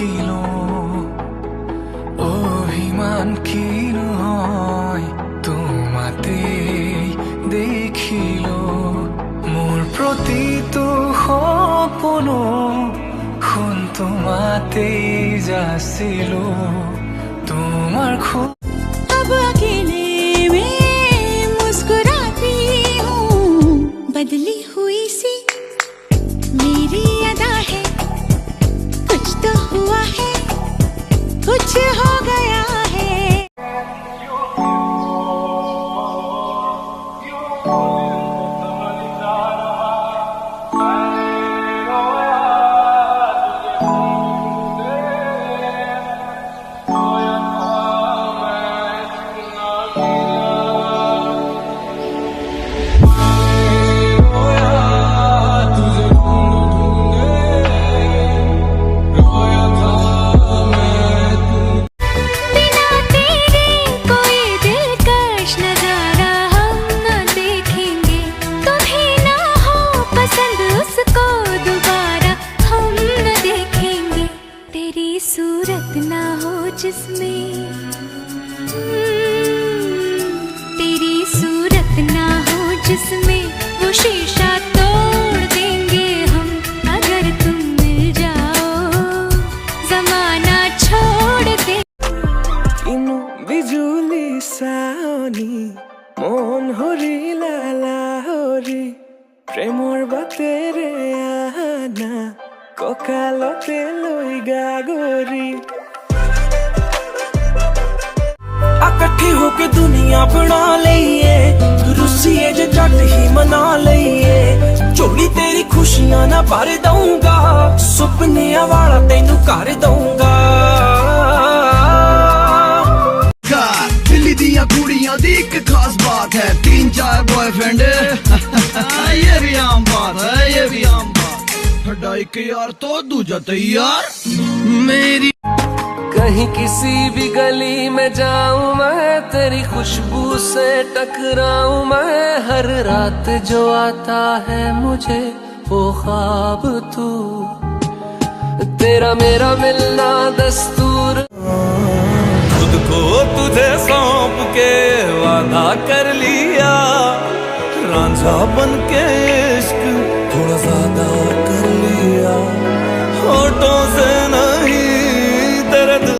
থাকিলো অভিমান কিনো হয় তোমাতে দেখিলো মোৰ প্ৰতিটো সপনো খুন তোমাতে যাচিলো তোমাৰ अब अकेले में मुस्कुराती हूँ बदली हुई सी मेरी अदा है कुछ तो हुआ है कुछ हो गया है सूरत ना हो जिसमें तेरी सूरत ना हो जिसमें वो शीशा तोड़ देंगे हम अगर तुम मिल जाओ जमाना छोड़ दे इनु बिजुली सानी मन हरी लाला हरी प्रेमर बातेरे आना ककालते लई गागरी इकट्ठी होके दुनिया बना लईए रुसिए जे जट ही मना लईए चोली तेरी खुशियां ना भर दूंगा सुपने वाला तेनू कर दूंगा दिल्ली दियां कुड़ियां दी एक खास बात है 3-4 बॉयफ्रेंड ये भी आम बात है ये भी आम बात एक यार तो दूजा तैयार मेरी कहीं किसी भी गली में जाऊं मैं तेरी खुशबू से टकराऊं मैं हर रात जो आता है मुझे वो ख्वाब तू तेरा मेरा मिलना दस्तूर खुद को तुझे सौंप के वादा कर लिया रांझा बन के इश्क थोड़ा ज्यादा